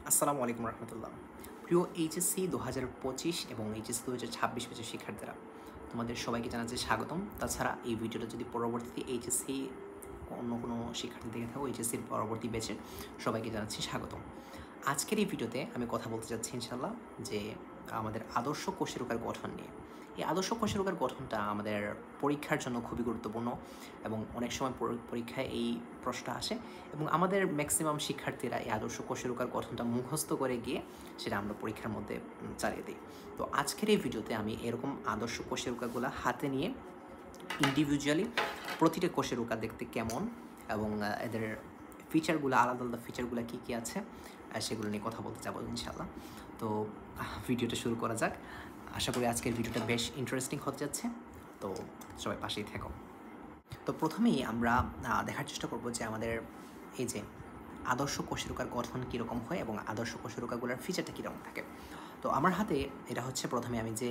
আসসালামু আলাইকুম রহমতুল্লাহ। প্রিয় এইচএসসি 2025 এবং এইচএসসি 2026 ব্যাচের শিক্ষার্থীরা, তোমাদের সবাইকে জানাচ্ছি স্বাগতম। তাছাড়া এই ভিডিওটা যদি পরবর্তীতে এইচএসসি অন্য কোনো শিক্ষার্থী দেখে থাকো, এইচএসসির পরবর্তী ব্যাচের সবাইকে জানাচ্ছি স্বাগতম। আজকের এই ভিডিওতে আমি কথা বলতে চাচ্ছি ইনশাল্লাহ যে আমাদের আদর্শ কোষেরকার গঠন নিয়ে। এই আদর্শ কোষেরকার গঠনটা আমাদের পরীক্ষার জন্য খুবই গুরুত্বপূর্ণ এবং অনেক সময় পরীক্ষায় এই প্রশ্নটা আসে এবং আমাদের ম্যাক্সিমাম শিক্ষার্থীরা এই আদর্শ কোষেরকার গঠনটা মুখস্থ করে গিয়ে সেটা আমরা পরীক্ষার মধ্যে চালিয়ে দিই। তো আজকের এই ভিডিওতে আমি এরকম আদর্শ কোষেরকাগুলো হাতে নিয়ে ইন্ডিভিজুয়ালি প্রতিটা কোষেরকা দেখতে কেমন এবং এদের ফিচারগুলো, আলাদা আলাদা ফিচারগুলো কী কী আছে সেগুলো নিয়ে কথা বলতে যাবো ইনশাল্লাহ। তো ভিডিওটা শুরু করা যাক। আশা করি আজকের ভিডিওটা বেশ ইন্টারেস্টিং হতে যাচ্ছে, তো সবাই পাশেই থেকো। তো প্রথমেই আমরা দেখার চেষ্টা করব যে আমাদের এই যে আদর্শ কোষেরকার গঠন কীরকম হয় এবং আদর্শ কোষেরকাগুলোর ফিচারটা কীরকম থাকে। তো আমার হাতে এটা হচ্ছে, প্রথমে আমি যে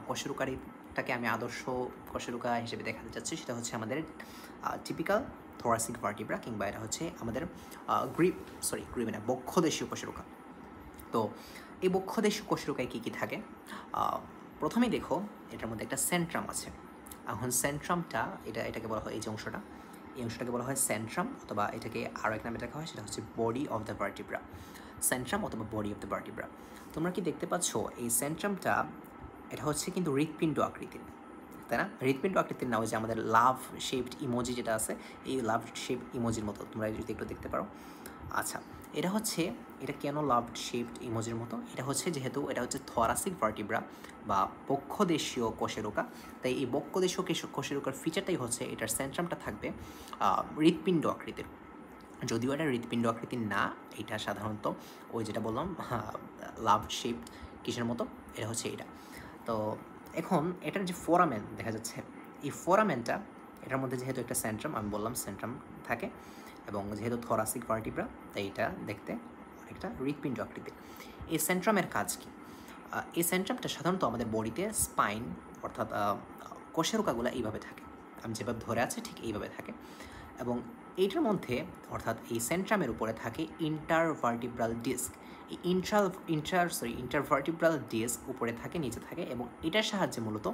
কোষেরকারিটাকে আমি আদর্শ কোষেরকা হিসেবে দেখাতে চাচ্ছি সেটা হচ্ছে আমাদের টিপিক্যাল থোরাসিক ভার্টিব্রা, কিংবা এটা হচ্ছে আমাদের গ্রিপ না, বক্ষদেশীয় কোষেরকা। তো এই বক্ষদেশীয় কোষেরকায় কী কী থাকে, প্রথমেই দেখো এটার মধ্যে একটা সেন্ট্রাম আছে। এখন সেন্ট্রামটা এটাকে বলা হয়, এই যে অংশটা, এই অংশটাকে বলা হয় সেন্ট্রাম, অথবা এটাকে আরও এক নামে ডাকা হয়, সেটা হচ্ছে body of the vertebra. Centrum অথবা বডি অফ দ্য ভার্টিব্রা। তোমরা কি দেখতে পাচ্ছ এই সেন্ট্রামটা, এটা হচ্ছে কিন্তু হৃৎপিণ্ড আকৃতির, তাই না? হৃৎপিণ্ড আকৃতির না, ওই যে আমাদের লাভ শেপড ইমোজি যেটা আছে, এই লাভ শেপ ইমোজির মতো তোমরা যদি একটু দেখতে পারো। আচ্ছা, এটা কেন লাভ শেপড ইমোজির মতো? এটা হচ্ছে যেহেতু এটা হচ্ছে থরাসিক ভার্টিব্রা বা বক্ষদেশীয় কোষেরকা, তাই এই বক্ষদেশীয় কোষেরকার ফিচারটাই হচ্ছে এটার সেন্ট্রামটা থাকবে হৃৎপিণ্ড আকৃতির। যদিও এটা হৃৎপিণ্ড আকৃতির না, এটা সাধারণত ওই যেটা বললাম লাভ শেপড কিসের মতো, এটা হচ্ছে এটা। তো এখন এটার যে ফোরামেন দেখা যাচ্ছে, এই ফোরামেনটা, এটার মধ্যে যেহেতু একটা সেন্ট্রাম, আমি বললাম সেন্ট্রাম থাকে, এবং যেহেতু থোরাসিক ভার্টিব্রা তাই এটা দেখতে অনেকটা হৃৎপিণ্ড আকৃতির। এই সেন্ট্রামের কাজ কী? এই সেন্ট্রামটা সাধারণত আমাদের বডিতে স্পাইন, অর্থাৎ কোষেরকাগুলো এইভাবে থাকে, আমি যেভাবে ধরে আছে ঠিক এইভাবে থাকে, এবং এইটার মধ্যে অর্থাৎ এই সেন্ট্রামের উপরে থাকে ইন্টারভার্টিব্রাল ডিস্ক। এই ইন্টারভার্টিব্রাল ডিস্ক উপরে থাকে, নিচে থাকে, এবং এটার সাহায্যে মূলত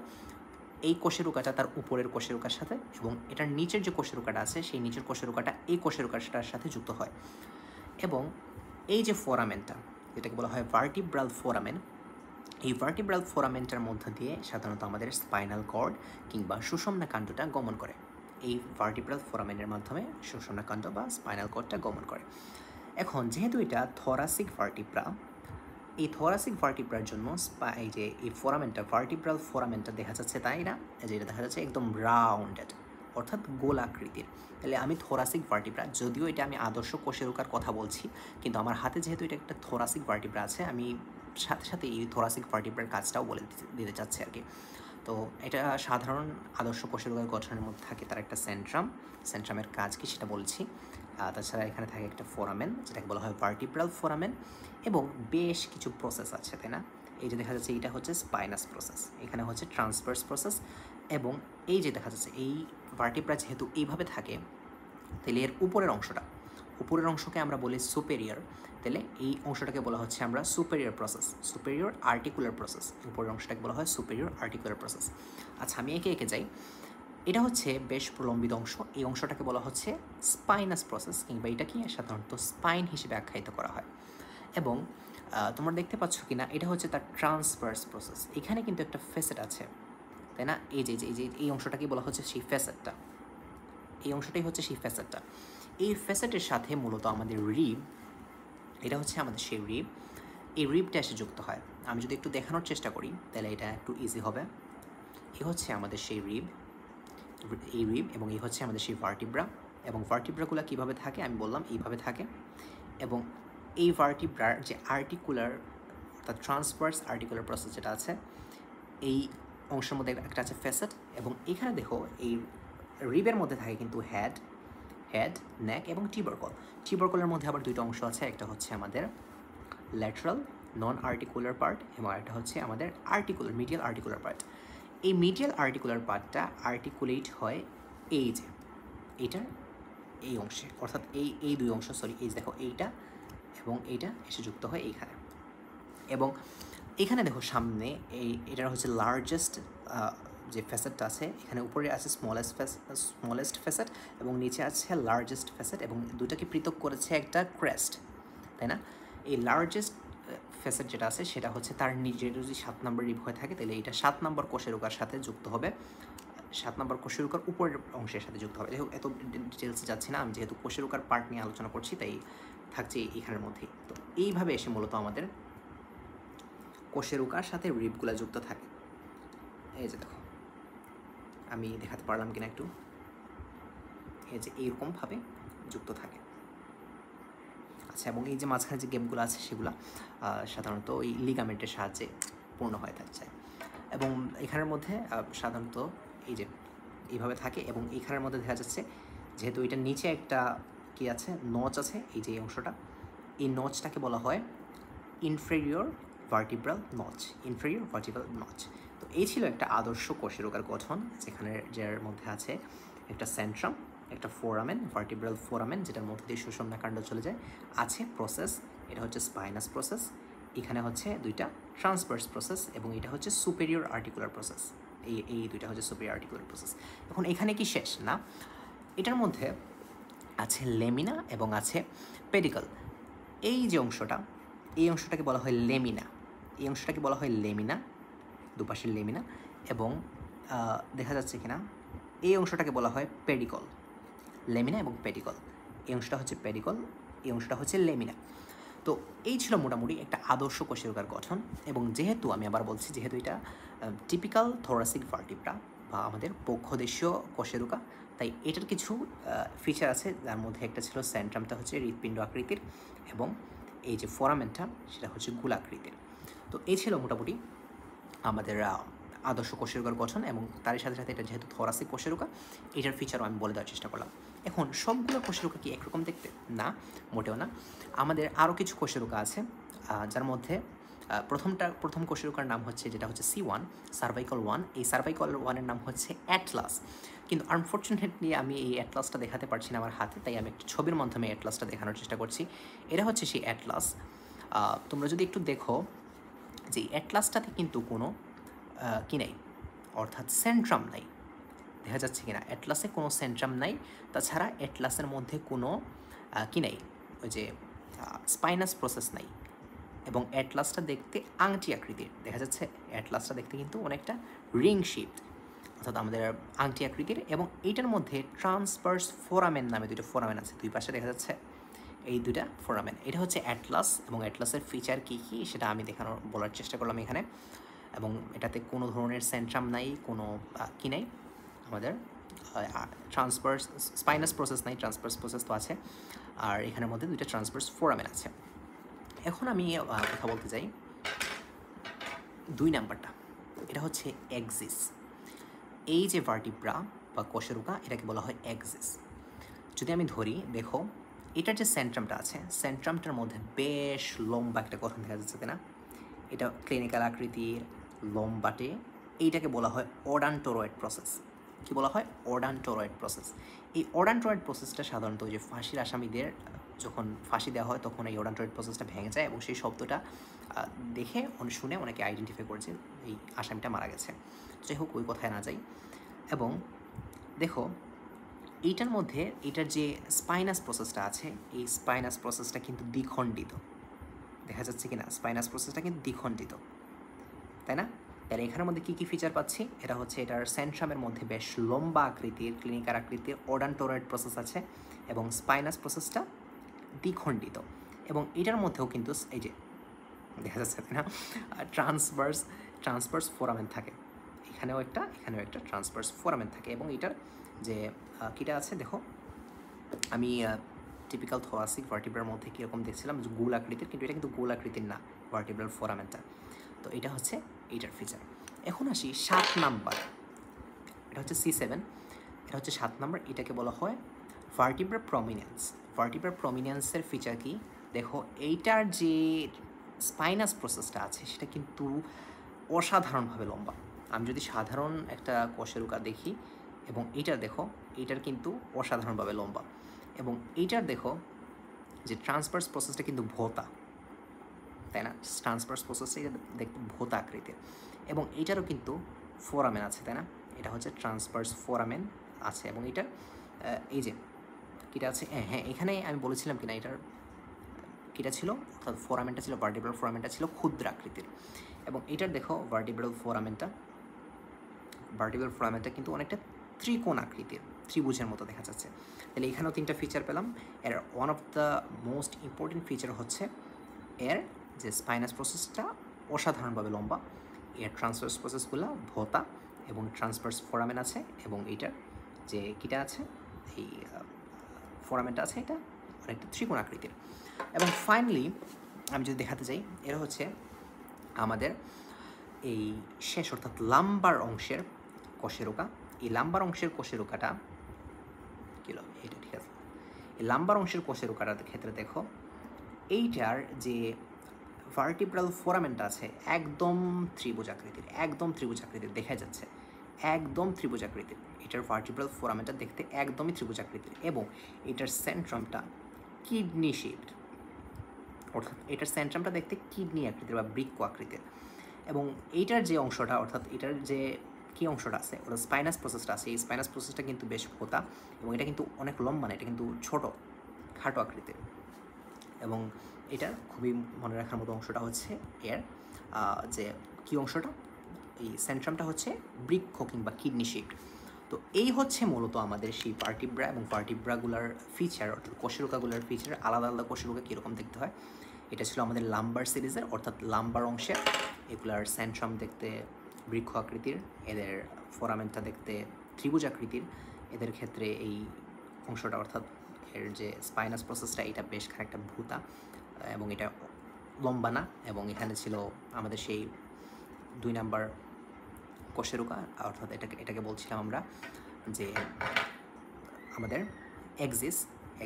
এই কোষেরকাটা তার উপরের কোষেরকার সাথে এবং এটার নিচের যে কোষেরকাটা আছে সেই নিচের কোষেরকাটা এই কোষেরকাটার সাথে যুক্ত হয়। এবং এই যে ফোরামেনটা, যেটাকে বলা হয় ভার্টিব্রাল ফোরামেন, এই ভার্টিব্রাল ফোরামেনটার মধ্য দিয়ে সাধারণত আমাদের স্পাইনাল কর্ড কিংবা সুষুম্নাকাণ্ডটা গমন করে। এই ভার্টিব্রাল ফোরামেনের মাধ্যমে সুষুম্নাকাণ্ড বা স্পাইনাল কর্ডটা গমন করে। এখন যেহেতু এটা থোরাসিক ভার্টিব্রা, এই থোরাসিক ভার্টিব্রার জন্য এই ভার্টিব্রাল ফোরামেনটা দেখা যাচ্ছে, তাই না? যে এটা দেখা যাচ্ছে একদম রাউন্ডেড, অর্থাৎ গোলাকৃতির। তাহলে আমি থোরাসিক ভার্টিব্রা, যদিও এটা আমি আদর্শ কোষেরকার কথা বলছি, কিন্তু আমার হাতে যেহেতু এটা একটা থোরাসিক ভার্টিব্রা আছে, আমি সাথে সাথে এই থোরাসিক ভার্টিব্রার কাজটাও বলে দিতে চাচ্ছি আর কি। তো এটা সাধারণ আদর্শ কোষেরকার গঠনের মধ্যে থাকে তার একটা সেন্ট্রামের কাজ কি সেটা বলছি। তাছাড়া এখানে থাকে একটা ফোরামেন, যেটাকে বলা হয় ভার্টিব্রাল ফোরামেন, এবং বেশ কিছু প্রসেস আছে, তাই না? এই যে দেখা যাচ্ছে এইটা হচ্ছে স্পাইনাস প্রসেস, এখানে হচ্ছে ট্রান্সভার্স প্রসেস, এবং এই যে দেখা যাচ্ছে এই ভার্টিব্রা যেহেতু এইভাবে থাকে, তাহলে এর উপরের অংশকে আমরা বলি সুপেরিয়র, তাহলে এই অংশটাকে বলা হচ্ছে আমরা সুপেরিয়র আর্টিকুলার প্রসেস। উপরের অংশটাকে বলা হয় সুপেরিয়র আর্টিকুলার প্রসেস। আচ্ছা, আমি একে যাই। এটা হচ্ছে বেশ প্রলম্বিত অংশ, এই অংশটাকে বলা হচ্ছে স্পাইনাস প্রসেস, কিংবা এটা কি সাধারণত স্পাইন হিসেবে আখ্যায়িত করা হয়। এবং তোমরা দেখতে পাচ্ছ কি না, এটা হচ্ছে তার ট্রান্সভার্স প্রসেস। এখানে কিন্তু একটা ফেসেট আছে, তাই না? এই অংশটাকে বলা হচ্ছে সেই ফেসেটটা, এই অংশটাই হচ্ছে সেই ফেসেটটা। এই ফেসেটের সাথে মূলত আমাদের রিব, এটা হচ্ছে আমাদের সেই রিব, এই রিবটা এসে যুক্ত হয়। আমি যদি একটু দেখানোর চেষ্টা করি তাহলে এটা একটু ইজি হবে। এই হচ্ছে আমাদের সেই রিব, এবং এই হচ্ছে আমাদের সেই ভার্টিব্রা। এবং ভার্টিব্রাগুলো কীভাবে থাকে আমি বললাম এইভাবে থাকে। এবং এই ভার্টিব্রার যে আর্টিকুলার, অর্থাৎ ট্রান্সভার্স আর্টিকুলার প্রসেস যেটা আছে, এই অংশের মধ্যে একটা আছে ফেসেট, এবং এখানে দেখো এই রিবের মধ্যে থাকে কিন্তু হেড, নেক এবং টিউবারকলের মধ্যে আবার দুইটা অংশ আছে, একটা হচ্ছে আমাদের ল্যাটারাল নন আর্টিকুলার পার্ট, এবং একটা হচ্ছে আমাদের মিডিয়াল আর্টিকুলার পার্ট। এই মিডিয়াল আর্টিকুলার পার্টটা আর্টিকুলেট হয় এই যে এটার এই অংশে, অর্থাৎ এই দুই অংশ, এই দেখো এইটা এবং এইটা এসে যুক্ত হয় এইখানে। এবং এখানে দেখো সামনে এটার হচ্ছে লার্জেস্ট যে ফ্যাসেটটা আছে, এখানে উপরে আছে স্মলেস্ট ফ্যাসেট এবং নিচে আছে লার্জেস্ট ফ্যাসেট, এবং দুটাকে পৃথক করেছে একটা ক্রেস্ট, তাই না? এই লার্জেস্ট ফ্যাসেট যেটা আছে সেটা হচ্ছে তার নিজের যদি 7 নম্বর রিব হয়ে থাকে তাহলে এটা 7 নম্বর কোষেরুকার সাথে যুক্ত হবে, 7 নম্বর কোষেরুকার উপরের অংশের সাথে যুক্ত হবে। যেহেতু এত ডিটেলসে যাচ্ছি না, আমি যেহেতু কোষেরুকার পার্ট নিয়ে আলোচনা করছি তাই থাকছে এখানের মধ্যেই। তো এইভাবে এসে মূলত আমাদের কোষেরুকার সাথে রিবগুলো যুক্ত থাকে। এই যে দেখো, আমি দেখাতে পারলাম কিনা একটু, এই যে এইরকমভাবে যুক্ত থাকে। আচ্ছা, এবং এই যে মাঝখানে যে গেমগুলো আছে সেগুলো সাধারণত ওই লিগামেন্টের সাহায্যে পূর্ণ হয়ে থাকছে। এবং এখানের মধ্যে সাধারণত এই যে এইভাবে থাকে, এবং এইখানের মধ্যে দেখা যাচ্ছে যেহেতু এটার নিচে একটা কি আছে, নচ আছে, এই যে অংশটা, এই নচটাকে বলা হয় inferior vertebral notch, inferior vertebral notch. তো এই ছিল একটা আদর্শ কোষেরুকার গঠন, যেখানে যার মধ্যে আছে একটা সেন্ট্রাম, একটা ফোরামেন, ভার্টিব্রাল ফোরামেন, যেটার মধ্যে দিয়ে সুষুম্নাকাণ্ড চলে যায়, আছে প্রসেস, এটা হচ্ছে স্পাইনাস প্রসেস, এখানে হচ্ছে দুইটা ট্রান্সভার্স প্রসেস, এবং এটা হচ্ছে সুপেরিয়র আর্টিকুলার প্রসেস। এই দুইটা হচ্ছে সুপেরিয়র আর্টিকুলার প্রসেস। এখন এখানে কি শেষ না, এটার মধ্যে আছে লেমিনা এবং আছে পেডিকল। এই যে অংশটা, এই অংশটাকে বলা হয় লেমিনা, এই অংশটাকে বলা হয় লেমিনা, দুপাশের লেমিনা। এবং দেখা যাচ্ছে কিনা, এই অংশটাকে বলা হয় পেডিকল, লেমিনা এবং পেডিকল। এই অংশটা হচ্ছে পেডিকল, এই অংশটা হচ্ছে লেমিনা। তো এই ছিল মোটামুটি একটা আদর্শ কোষেরুকার গঠন। এবং যেহেতু আমি আবার বলছি, যেহেতু এটা টিপিক্যাল থোরাসিক ভার্টিব্রা বা আমাদের পক্ষদেশীয় কোষেরুকা, তাই এটার কিছু ফিচার আছে, যার মধ্যে একটা ছিল সেন্ট্রামটা হচ্ছে হৃৎপিণ্ড আকৃতির, এবং এই যে ফোরামেনটা সেটা হচ্ছে গোলাকৃতির। তো এই ছিল মোটামুটি আমাদের আদর্শ কোষেরুকার গঠন, এবং তার সাথে সাথে এটা যেহেতু থোরাসিক কোষেরুকা, এটার ফিচারও আমি বলে দেওয়ার চেষ্টা করলাম। এখন সবগুলো কোষেরুকা কি একরকম দেখতে? না, মোটেও না। আমাদের আরও কিছু কোষেরুকা আছে, যার মধ্যে প্রথম কোষেরুকার নাম হচ্ছে, যেটা হচ্ছে C1, সার্ভাইকাল 1। এই সার্ভাইকাল 1-এর নাম হচ্ছে অ্যাটলাস। কিন্তু আনফর্চুনেটলি আমি এই অ্যাটলাসটা দেখাতে পারছি না আমার হাতে, তাই আমি একটি ছবির মাধ্যমে অ্যাটলাসটা দেখানোর চেষ্টা করছি। এটা হচ্ছে সেই অ্যাটলাস। তোমরা যদি একটু দেখো যে অ্যাটলাসটাতে কিন্তু কোনো কি নাই, অর্থাৎ সেন্ট্রাম নাই, দেখা যাচ্ছে কিনা, অ্যাটলাসে কোনো সেন্ট্রাম নাই। তাছাড়া অ্যাটলাসের মধ্যে কোনো কি নাই, ওই যে স্পাইনাস প্রসেস নাই। এবং অ্যাটলাসটা দেখতে আংটি আকৃতির দেখা যাচ্ছে, অ্যাটলাসটা দেখতে কিন্তু অনেকটা রিং শেপড, অর্থাৎ আমাদের আংটি আকৃতির। এবং এইটার মধ্যে ট্রান্সভার্স ফোরামেন নামে দুটো ফোরামেন আছে, দুই পাশে দেখা যাচ্ছে এই দুইটা ফোরামেন। এটা হচ্ছে অ্যাটলাস, এবং অ্যাটলাসের ফিচার কী কী সেটা আমি বলার চেষ্টা করলাম এখানে। এবং এটাতে কোনো ধরনের সেন্ট্রাম নাই, কোনো কি নাই, আমাদের ট্রান্সভার্স স্পাইনাস প্রসেস নাই, ট্রান্সভার্স প্রসেস তো আছে, আর এখানের মধ্যে দুইটা ট্রান্সভার্স ফোরামেন আছে। এখন আমি কথা বলতে চাই 2 নাম্বারটা, এটা হচ্ছে এক্সিস। এই যে ভার্টিব্রা বা কোষেরুকা, এটাকে বলা হয় এক্সিস। যদি আমি ধরি, দেখো এটার যে সেন্ট্রামটা আছে, সেন্ট্রামটার মধ্যে বেশ লম্বা একটা গঠন দেখা যাচ্ছে কিনা, এটা ক্লিনিক্যাল আকৃতির, লম্বাটে। এইটাকে বলা হয় ওডান্টোরয়েড প্রসেস। কি বলা হয়? ওডান্টোরয়েড প্রসেস। এই ওডান্টোরয়েড প্রসেসটা সাধারণত ওই যে ফাঁসির আসামিদের যখন ফাঁসি দেওয়া হয় তখন এই ওডান্টোরয়েড প্রসেসটা ভেঙে যায়, এবং সেই শব্দটা দেখে শুনে অনেকে আইডেন্টিফাই করেছে এই আসামিটা মারা গেছে। যাই হোক, ওই কথায় না যাই। এবং দেখো এইটার মধ্যে এটার যে স্পাইনাস প্রসেসটা আছে, এই স্পাইনাস প্রসেসটা কিন্তু দ্বিখণ্ডিত, দেখা যাচ্ছে কিনা, স্পাইনাস প্রসেসটা কিন্তু দ্বিখণ্ডিত, তাই না? তাহলে এখানের মধ্যে কী কী ফিচার পাচ্ছি? এটা হচ্ছে এটার সেন্ট্রামের মধ্যে বেশ লম্বা আকৃতির, ক্লিনিকার আকৃতির ওডান্টোরয়েড প্রসেস আছে, এবং স্পাইনাস প্রসেসটা দ্বিখণ্ডিত। এবং এটার মধ্যেও কিন্তু এই যে দেখা যাচ্ছে তাই না, ট্রান্সভার্স ফোরামেন থাকে, এখানেও একটা ট্রান্সভার্স ফোরামেন থাকে। এবং এটার যে কীটা আছে দেখো, আমি টিপিক্যাল থোরাসিক ভার্টিব্রার মধ্যে কীরকম দেখছিলাম, যে গোল আকৃতির, কিন্তু এটা কিন্তু গোল আকৃতির না, ভার্টিব্রাল ফোরামেনটা। তো এটা হচ্ছে এইটার ফিচার। এখন আসি 7 নাম্বার, এটা হচ্ছে C7, এটা হচ্ছে 7 নাম্বার। এটাকে বলা হয় ভার্টিব্রাল প্রমিনেন্স। ভার্টিব্রাল প্রমিনেন্সের ফিচার কি দেখো, এইটার যে স্পাইনাস প্রসেসটা আছে সেটা কিন্তু অসাধারণভাবে লম্বা। আমি যদি সাধারণ একটা কোষেরুকা দেখি এবং এইটার দেখো, এইটার কিন্তু অসাধারণভাবে লম্বা। এবং এইটার দেখো, যে ট্রান্সভার্স প্রসেসটা কিন্তু ভোঁতা, তাই না? ট্রান্সভার্স প্রসেসটা এটা দেখতে ভোঁতা আকৃতির, এবং এটারও কিন্তু ফোরামেন আছে, তাই না? এটা হচ্ছে ট্রান্সভার্স ফোরামেন আছে, এবং এটা এই যে কিটা আছে, হ্যাঁ এখানে আমি বলেছিলাম কিনা এটার কিটা ছিল, অর্থাৎ ফোরামেনটা ছিল, ভার্টিব্রাল ফোরামেনটা ছিল ক্ষুদ্র আকৃতির, এবং এটার দেখো ভার্টিব্রাল ফোরামেনটা কিন্তু অনেকটা ত্রিকোণ আকৃতির, ত্রিভুজের মতো দেখা যাচ্ছে। তাহলে এখানেও 3টা ফিচার পেলাম। এর one of the most important feature হচ্ছে এর যে স্পাইনাস প্রসেসটা অসাধারণভাবে লম্বা, এর ট্রান্সভার্স প্রসেসগুলো ভোঁতা, এবং ট্রান্সভার্স ফোরামেন আছে, এবং এইটার যে কিটা আছে, এই ফোরামেনটা আছে, এটা অনেকটা ত্রিকোণ আকৃতির। এবং ফাইনালি আমি যদি দেখাতে যাই, এর হচ্ছে আমাদের এই শেষ অর্থাৎ লাম্বার অংশের কশেরুকা। এই লাম্বার অংশের কশেরুকাটা কিলো, এটা ঠিক আছে। এই লাম্বার অংশের কশেরুকাটার ক্ষেত্রে দেখো এইটার যে ভার্টিব্রাল ফোরামেনটা আছে একদম ত্রিভুজ আকৃতির দেখা যাচ্ছে, একদম ত্রিভুজ আকৃতির। এটার ভার্টিব্রাল ফোরামেনটা দেখতে একদমই ত্রিভুজ আকৃতির, এবং এটার সেন্ট্রামটা কিডনি শেপড, অর্থাৎ এটার সেন্ট্রামটা দেখতে কিডনি আকৃতির বা বৃক্ক আকৃতির। এবং এইটার যে অংশটা, অর্থাৎ এটার যে কী অংশটা আছে, ওটা স্পাইনাস প্রসেসটা আছে, এই স্পাইনাস প্রসেসটা কিন্তু বেশ ভোঁতা, এবং এটা কিন্তু অনেক লম্বা না, এটা কিন্তু ছোটো খাটো আকৃতির। এবং এটার খুবই মনে রাখার মতো অংশটা হচ্ছে এর যে কী অংশটা, এই সেন্ট্রামটা হচ্ছে বৃক্ষ কিংবা কিডনি শেপড। তো এই হচ্ছে মূলত আমাদের সেই ভার্টিব্রা এবং ভার্টিব্রাগুলার ফিচার, অর্থাৎ কোষেরুকাগুলার ফিচার। আলাদা আলাদা কোষেরুকা কীরকম দেখতে হয়, এটা ছিল আমাদের লাম্বার সিরিজের, অর্থাৎ লাম্বার অংশের। এগুলার সেন্ট্রাম দেখতে বৃক্ষ আকৃতির, এদের ফোরামেনটা দেখতে ত্রিভুজ আকৃতির, এদের ক্ষেত্রে এই অংশটা অর্থাৎ এর যে স্পাইনাস প্রসেসটা এটা বেশ খানিকটা ভূতা, এবং এটা লম্বা না। এবং এখানে ছিল আমাদের সেই 2 নাম্বার কোষেরুকা, অর্থাৎ এটাকে বলছিলাম আমরা যে আমাদের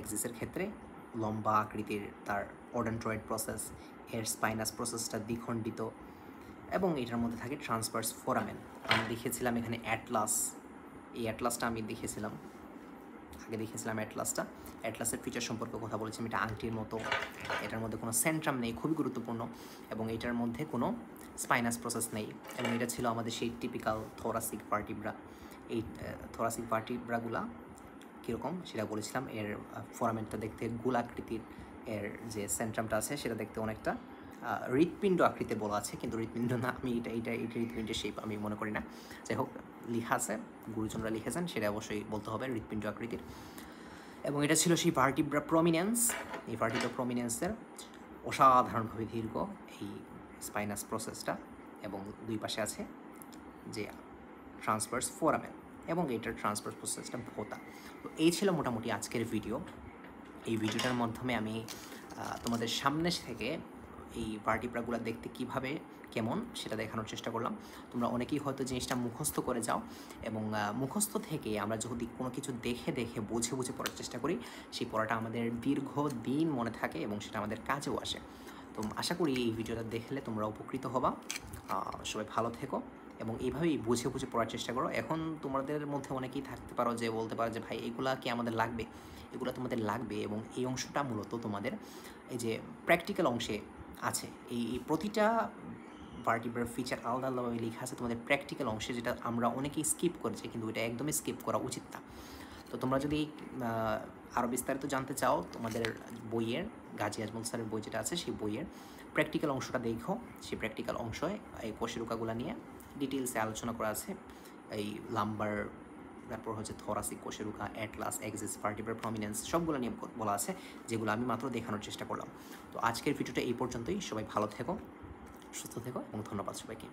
এক্সিসের ক্ষেত্রে লম্বা আকৃতির, তার ওডেন্ট্রয়েড প্রসেস, এর স্পাইনাস প্রসেসটা দ্বিখণ্ডিত, এবং এটার মধ্যে থাকে ট্রান্সভার্স ফোরামেন। আমি দেখিয়েছিলাম এখানে অ্যাটলাস, এই অ্যাটলাসটা আমি দেখিয়েছিলাম অ্যাটলাসের ফিচার সম্পর্কে কথা বলেছি। এটা আংটির মতো, এটার মধ্যে কোনো সেন্ট্রাম নেই, খুবই গুরুত্বপূর্ণ, এবং এটার মধ্যে কোনো স্পাইনাস প্রসেস নেই, এবং এটা ছিল আমাদের সেই টিপিক্যাল থোরাসিক ভার্টিব্রা। এই থোরাসিক ভার্টিব্রাগুলা কীরকম সেটা বলেছিলাম। এর ফোরামেনটা দেখতে গোলাকৃতির, এর যে সেন্ট্রামটা আছে সেটা দেখতে অনেকটা হৃৎপিণ্ড আকৃতির বলা আছে, কিন্তু হৃৎপিণ্ড না, আমি এটা হৃৎপিণ্ডের শেপ আমি মনে করি না। যাই হোক, লেখা আছে, গুরুজনরা লিখেছেন, সেটা অবশ্যই বলতে হবে হৃৎপিণ্ড আকৃতির। এবং এটা ছিল সেই ভার্টিব্রা প্রমিনেন্স। এই ভার্টিব্রা প্রমিনেন্সের অসাধারণভাবে দীর্ঘ এই স্পাইনাস প্রসেসটা, এবং দুই পাশে আছে যে ট্রান্সভার্স ফোরামেন, এবং এটার ট্রান্সভার্স প্রসেসটা ভোঁতা। তো এই ছিল মোটামুটি আজকের ভিডিও। এই ভিডিওটার মাধ্যমে আমি তোমাদের সামনে থেকে এই ভার্টিব্রাগুলো দেখতে কিভাবে কেমন সেটা দেখানোর চেষ্টা করলাম। তোমরা অনেকেই হয়তো জিনিসটা মুখস্থ করে যাও, এবং মুখস্থ থেকে আমরা যদি কোনো কিছু দেখে দেখে বুঝে বুঝে পড়ার চেষ্টা করি, সেই পড়াটা আমাদের দীর্ঘদিন মনে থাকে, এবং সেটা আমাদের কাজেও আসে। তো আশা করি এই ভিডিওটা দেখলে তোমরা উপকৃত হবা। সবাই ভালো থেকো, এবং এইভাবেই বুঝে বুঝে পড়ার চেষ্টা করো। এখন তোমাদের মধ্যে অনেকেই থাকতে পারো যে বলতে পারো যে ভাই এগুলা কি আমাদের লাগবে, এগুলো তোমাদের লাগবে, এবং এই অংশটা মূলত তোমাদের এই যে প্র্যাকটিক্যাল অংশে আছে। এই প্রতিটা ভার্টিব্রার ফিচার আলাদা আলাদাভাবে লেখা আছে তোমাদের প্র্যাকটিক্যাল অংশে, যেটা আমরা অনেকেই স্কিপ করেছি, কিন্তু এটা একদমই স্কিপ করা উচিত না। তো তোমরা যদি আরও বিস্তারিত জানতে চাও, তোমাদের বইয়ের গাজী আজমল স্যারের বই যেটা আছে সেই বইয়ের প্র্যাকটিক্যাল অংশটা দেখো। সেই প্র্যাকটিক্যাল অংশে এই কোষেরুকাগুলো নিয়ে ডিটেলসে আলোচনা করা আছে। এই লাম্বার, তারপর হচ্ছে থোরাসিক কোষেরুকা, অ্যাটলাস, এক্সিস, ভার্টিব্রা প্রমিনেন্স, সবগুলো নিয়ে বলা আছে, যেগুলো আমি মাত্র দেখানোর চেষ্টা করলাম। তো আজকের ভিডিওটা এই পর্যন্তই। সবাই ভালো থেকো, সুস্থ থেকো, এবং ধন্যবাদ সবাইকে।